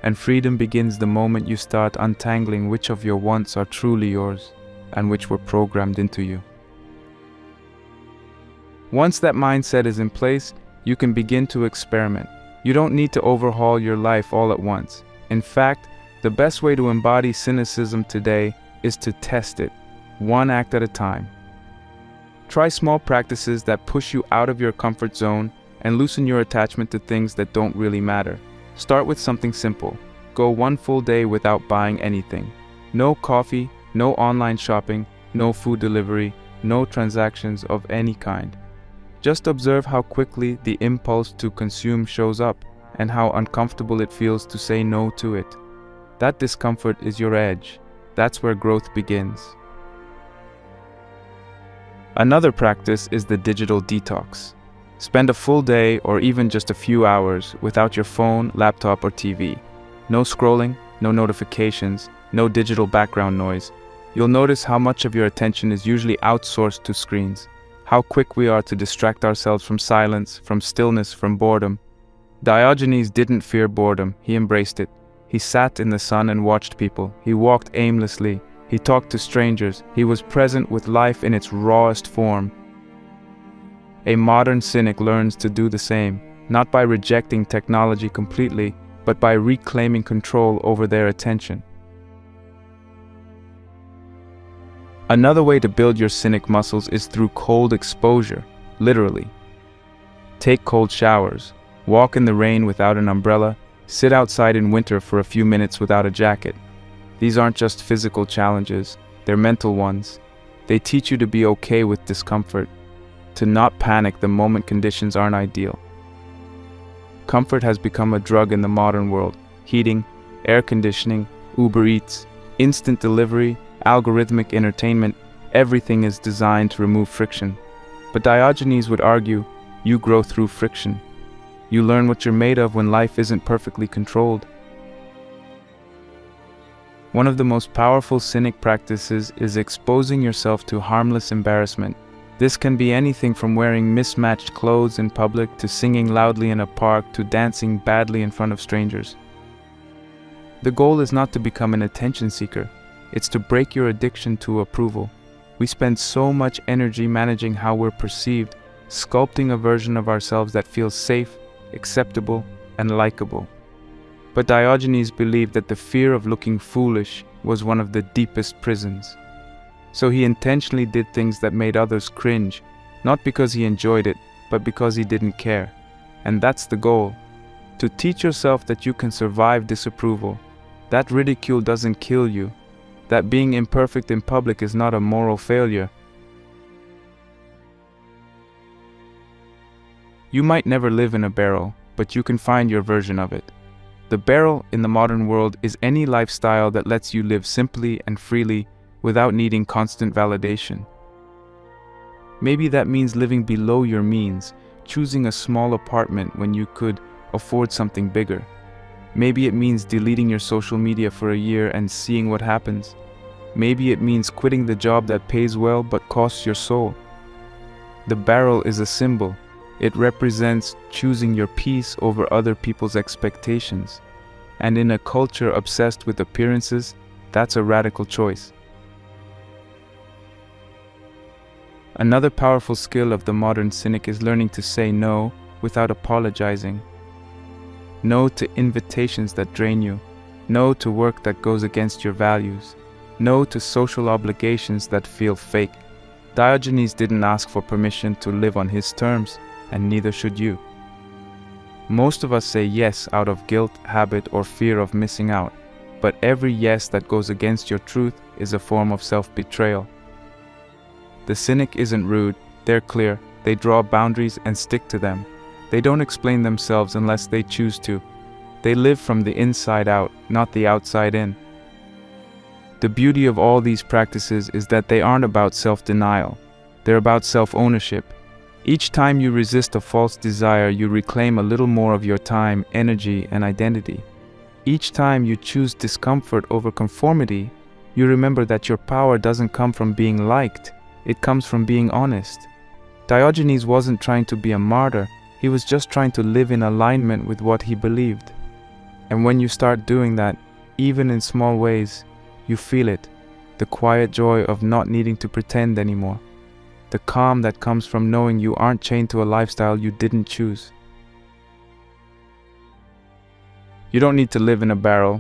And freedom begins the moment you start untangling which of your wants are truly yours and which were programmed into you. Once that mindset is in place, you can begin to experiment. You don't need to overhaul your life all at once. In fact, The best way to embody cynicism today is to test it, one act at a time. Try small practices that push you out of your comfort zone and loosen your attachment to things that don't really matter. Start with something simple. Go one full day without buying anything. No coffee, no online shopping, no food delivery, no transactions of any kind. Just observe how quickly the impulse to consume shows up and how uncomfortable it feels to say no to it. That discomfort is your edge. That's where growth begins. Another practice is the digital detox. Spend a full day or even just a few hours without your phone, laptop, or TV. No scrolling, no notifications, no digital background noise. You'll notice how much of your attention is usually outsourced to screens. How quick we are to distract ourselves from silence, from stillness, from boredom. Diogenes didn't fear boredom, he embraced it. He sat in the sun and watched people. He walked aimlessly. He talked to strangers. He was present with life in its rawest form. A modern cynic learns to do the same, not by rejecting technology completely, but by reclaiming control over their attention. Another way to build your cynic muscles is through cold exposure, literally. Take cold showers, walk in the rain without an umbrella, sit outside in winter for a few minutes without a jacket. These aren't just physical challenges, they're mental ones. They teach you to be okay with discomfort, to not panic the moment conditions aren't ideal. Comfort has become a drug in the modern world. Heating, air conditioning, Uber Eats, instant delivery, algorithmic entertainment, everything is designed to remove friction. But Diogenes would argue, you grow through friction. You learn what you're made of when life isn't perfectly controlled. One of the most powerful cynic practices is exposing yourself to harmless embarrassment. This can be anything from wearing mismatched clothes in public to singing loudly in a park to dancing badly in front of strangers. The goal is not to become an attention seeker. It's to break your addiction to approval. We spend so much energy managing how we're perceived, sculpting a version of ourselves that feels safe, acceptable, and likable. But Diogenes believed that the fear of looking foolish was one of the deepest prisons. So he intentionally did things that made others cringe, not because he enjoyed it, but because he didn't care. And that's the goal. To teach yourself that you can survive disapproval. That ridicule doesn't kill you. That being imperfect in public is not a moral failure. You might never live in a barrel, but you can find your version of it. The barrel in the modern world is any lifestyle that lets you live simply and freely without needing constant validation. Maybe that means living below your means, choosing a small apartment when you could afford something bigger. Maybe it means deleting your social media for a year and seeing what happens. Maybe it means quitting the job that pays well but costs your soul. The barrel is a symbol. It represents choosing your peace over other people's expectations. And in a culture obsessed with appearances, that's a radical choice. Another powerful skill of the modern cynic is learning to say no without apologizing. No to invitations that drain you. No to work that goes against your values. No to social obligations that feel fake. Diogenes didn't ask for permission to live on his terms, and neither should you. Most of us say yes out of guilt, habit, or fear of missing out, but every yes that goes against your truth is a form of self-betrayal. The cynic isn't rude, they're clear, they draw boundaries and stick to them. They don't explain themselves unless they choose to. They live from the inside out, not the outside in. The beauty of all these practices is that they aren't about self-denial, they're about self-ownership. Each time you resist a false desire, you reclaim a little more of your time, energy, and identity. Each time you choose discomfort over conformity, you remember that your power doesn't come from being liked, it comes from being honest. Diogenes wasn't trying to be a martyr, he was just trying to live in alignment with what he believed. And when you start doing that, even in small ways, you feel it, the quiet joy of not needing to pretend anymore. The calm that comes from knowing you aren't chained to a lifestyle you didn't choose. You don't need to live in a barrel.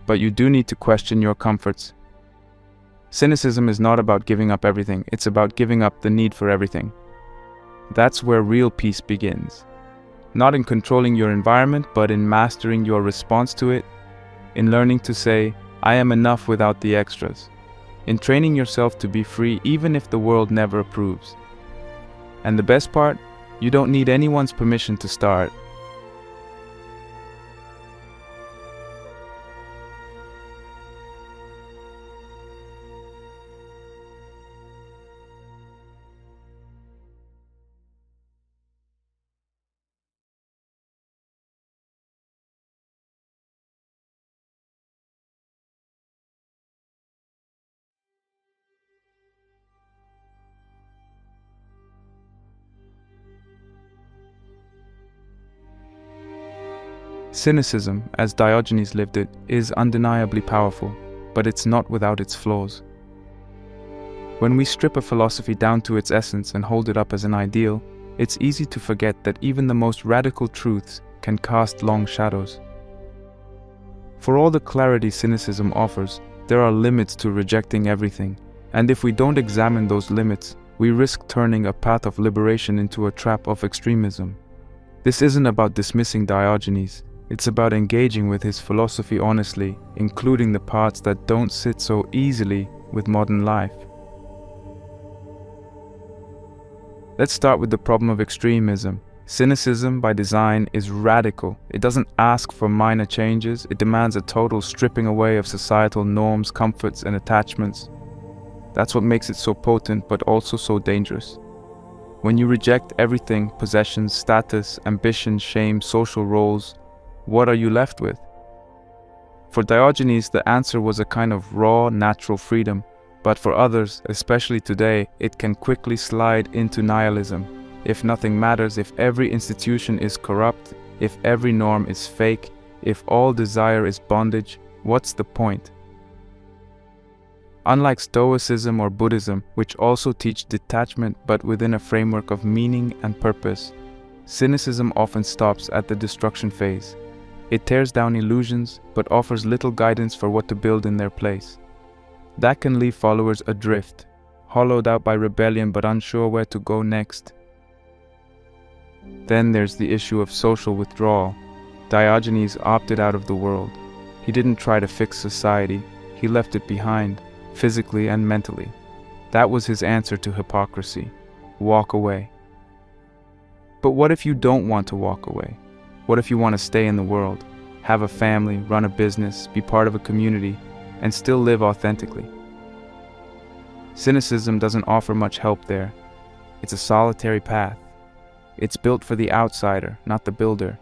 but you do need to question your comforts. Cynicism is not about giving up everything, it's about giving up the need for everything. That's where real peace begins. Not in controlling your environment, but in mastering your response to it, in learning to say, I am enough without the extras, in training yourself to be free even if the world never approves. And the best part, you don't need anyone's permission to start. Cynicism, as Diogenes lived it, is undeniably powerful, but it's not without its flaws. When we strip a philosophy down to its essence and hold it up as an ideal, it's easy to forget that even the most radical truths can cast long shadows. For all the clarity cynicism offers, there are limits to rejecting everything, and if we don't examine those limits, we risk turning a path of liberation into a trap of extremism. This isn't about dismissing Diogenes. It's about engaging with his philosophy honestly, including the parts that don't sit so easily with modern life. Let's start with the problem of extremism. Cynicism, by design, is radical. It doesn't ask for minor changes, it demands a total stripping away of societal norms, comforts, and attachments. That's what makes it so potent, but also so dangerous. When you reject everything, possessions, status, ambition, shame, social roles, what are you left with? For Diogenes, the answer was a kind of raw, natural freedom, but for others, especially today, it can quickly slide into nihilism. If nothing matters, if every institution is corrupt, if every norm is fake, if all desire is bondage, what's the point? Unlike Stoicism or Buddhism, which also teach detachment but within a framework of meaning and purpose, cynicism often stops at the destruction phase. It tears down illusions, but offers little guidance for what to build in their place. That can leave followers adrift, hollowed out by rebellion but unsure where to go next. Then there's the issue of social withdrawal. Diogenes opted out of the world. He didn't try to fix society, he left it behind, physically and mentally. That was his answer to hypocrisy. Walk away. But what if you don't want to walk away? What if you want to stay in the world, have a family, run a business, be part of a community, and still live authentically? Cynicism doesn't offer much help there. It's a solitary path. It's built for the outsider, not the builder.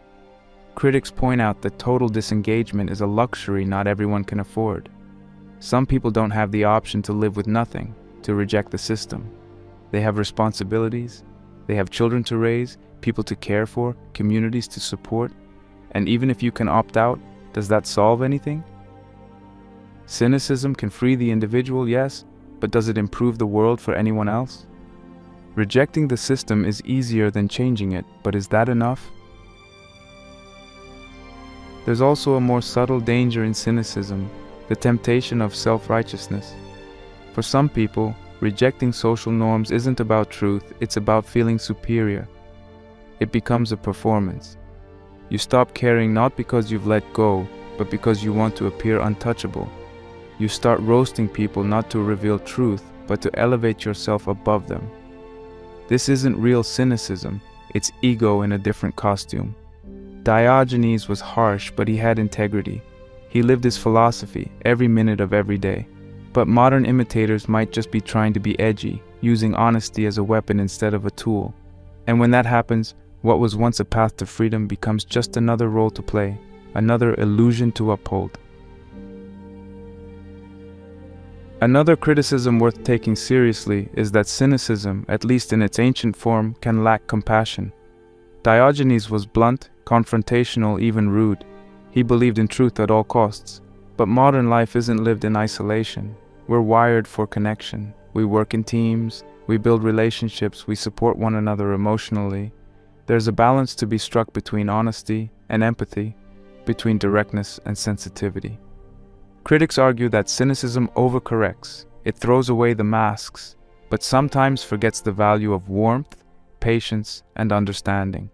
Critics point out that total disengagement is a luxury not everyone can afford. Some people don't have the option to live with nothing, to reject the system. They have responsibilities, they have children to raise, people to care for, communities to support, and even if you can opt out, does that solve anything? Cynicism can free the individual, yes, but does it improve the world for anyone else? Rejecting the system is easier than changing it, but is that enough? There's also a more subtle danger in cynicism, the temptation of self-righteousness. For some people, rejecting social norms isn't about truth, it's about feeling superior. It becomes a performance. You stop caring not because you've let go, but because you want to appear untouchable. You start roasting people not to reveal truth, but to elevate yourself above them. This isn't real cynicism, it's ego in a different costume. Diogenes was harsh, but he had integrity. He lived his philosophy every minute of every day. But modern imitators might just be trying to be edgy, using honesty as a weapon instead of a tool. And when that happens, what was once a path to freedom becomes just another role to play, another illusion to uphold. Another criticism worth taking seriously is that cynicism, at least in its ancient form, can lack compassion. Diogenes was blunt, confrontational, even rude. He believed in truth at all costs. But modern life isn't lived in isolation. We're wired for connection. We work in teams, we build relationships, we support one another emotionally. There's a balance to be struck between honesty and empathy, between directness and sensitivity. Critics argue that cynicism overcorrects. It throws away the masks, but sometimes forgets the value of warmth, patience, and understanding.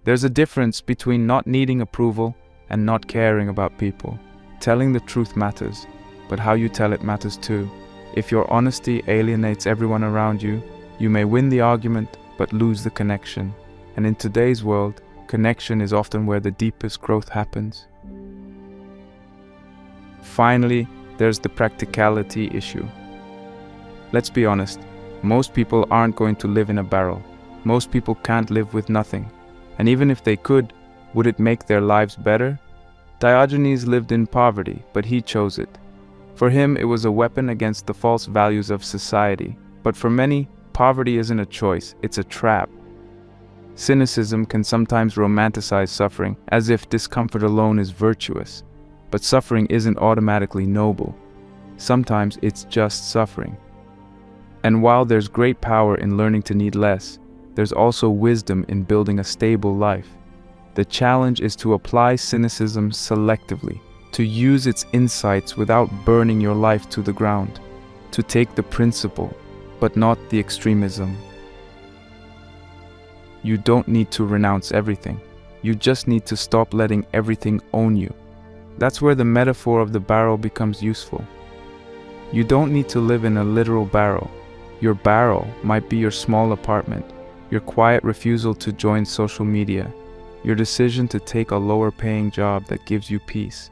There's a difference between not needing approval and not caring about people. Telling the truth matters, but how you tell it matters too. If your honesty alienates everyone around you, you may win the argument but lose the connection. And in today's world, connection is often where the deepest growth happens. Finally, there's the practicality issue. Let's be honest, most people aren't going to live in a barrel. Most people can't live with nothing. And even if they could, would it make their lives better? Diogenes lived in poverty, but he chose it. For him, it was a weapon against the false values of society. But for many, poverty isn't a choice, it's a trap. Cynicism can sometimes romanticize suffering, as if discomfort alone is virtuous. But suffering isn't automatically noble. Sometimes it's just suffering. And while there's great power in learning to need less, there's also wisdom in building a stable life. The challenge is to apply cynicism selectively, to use its insights without burning your life to the ground, to take the principle, but not the extremism. You don't need to renounce everything. You just need to stop letting everything own you. That's where the metaphor of the barrel becomes useful. You don't need to live in a literal barrel. Your barrel might be your small apartment, your quiet refusal to join social media, your decision to take a lower-paying job that gives you peace.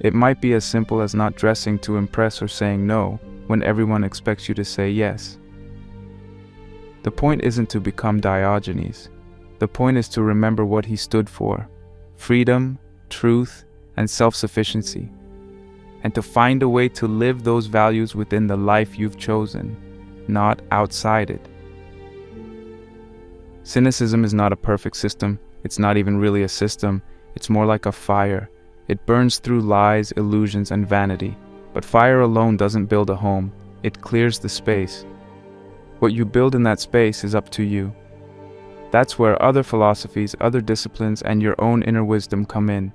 It might be as simple as not dressing to impress or saying no when everyone expects you to say yes. The point isn't to become Diogenes. The point is to remember what he stood for: freedom, truth, and self-sufficiency, and to find a way to live those values within the life you've chosen, not outside it. Cynicism is not a perfect system. It's not even really a system. It's more like a fire. It burns through lies, illusions, and vanity. But fire alone doesn't build a home. It clears the space. What you build in that space is up to you. That's where other philosophies, other disciplines, and your own inner wisdom come in.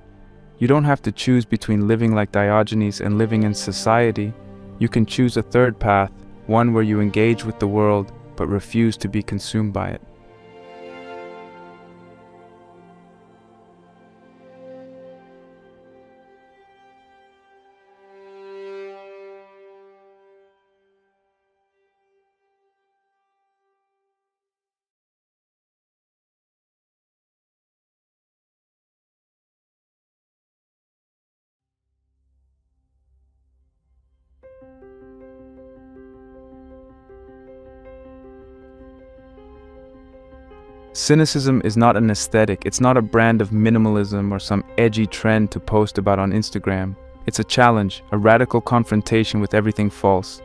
You don't have to choose between living like Diogenes and living in society. You can choose a third path, one where you engage with the world, but refuse to be consumed by it. Cynicism is not an aesthetic. It's not a brand of minimalism or some edgy trend to post about on Instagram. It's a challenge, a radical confrontation with everything false.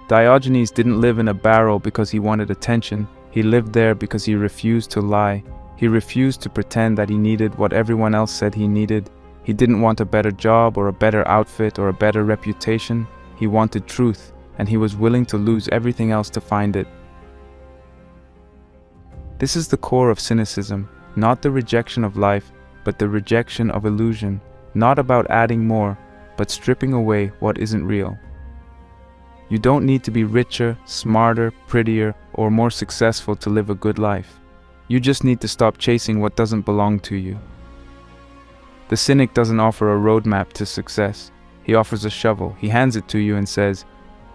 Diogenes didn't live in a barrel because he wanted attention. He lived there because he refused to lie. He refused to pretend that he needed what everyone else said he needed. He didn't want a better job or a better outfit or a better reputation. He wanted truth, and he was willing to lose everything else to find it. This is the core of cynicism, not the rejection of life, but the rejection of illusion, not about adding more, but stripping away what isn't real. You don't need to be richer, smarter, prettier, or more successful to live a good life. You just need to stop chasing what doesn't belong to you. The cynic doesn't offer a roadmap to success. He offers a shovel. He hands it to you and says,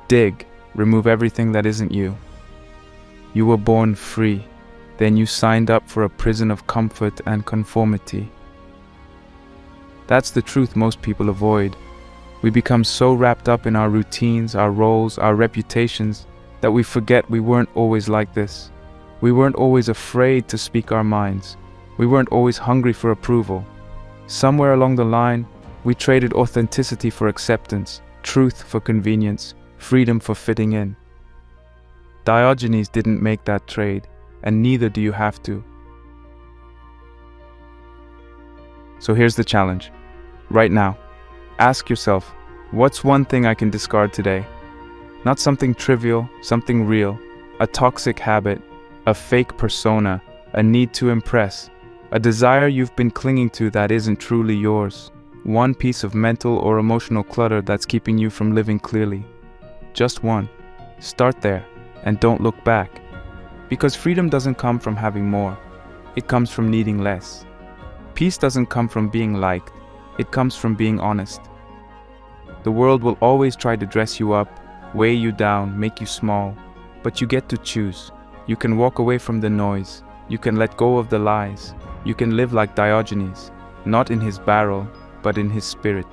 "Dig, remove everything that isn't you." You were born free. Then you signed up for a prison of comfort and conformity. That's the truth most people avoid. We become so wrapped up in our routines, our roles, our reputations, that we forget we weren't always like this. We weren't always afraid to speak our minds. We weren't always hungry for approval. Somewhere along the line, we traded authenticity for acceptance, truth for convenience, freedom for fitting in. Diogenes didn't make that trade, and neither do you have to. So here's the challenge. Right now, ask yourself, what's one thing I can discard today? Not something trivial, something real, a toxic habit, a fake persona, a need to impress, a desire you've been clinging to that isn't truly yours. One piece of mental or emotional clutter that's keeping you from living clearly. Just one. Start there, and don't look back. Because freedom doesn't come from having more. It comes from needing less. Peace doesn't come from being liked. It comes from being honest. The world will always try to dress you up, weigh you down, make you small. But you get to choose. You can walk away from the noise. You can let go of the lies. You can live like Diogenes, not in his barrel, but in his spirit.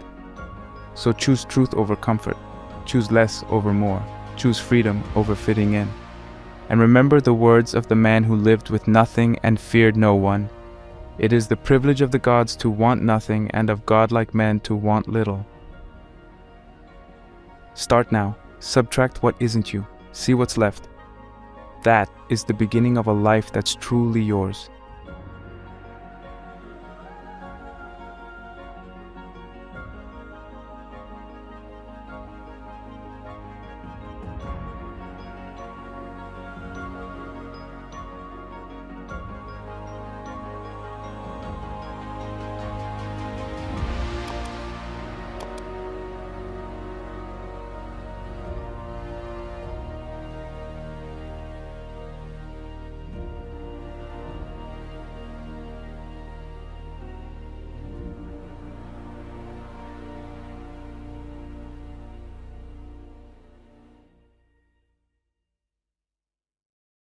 So choose truth over comfort. Choose less over more. Choose freedom over fitting in. And remember the words of the man who lived with nothing and feared no one. It is the privilege of the gods to want nothing and of godlike men to want little. Start now. Subtract what isn't you. See what's left. That is the beginning of a life that's truly yours.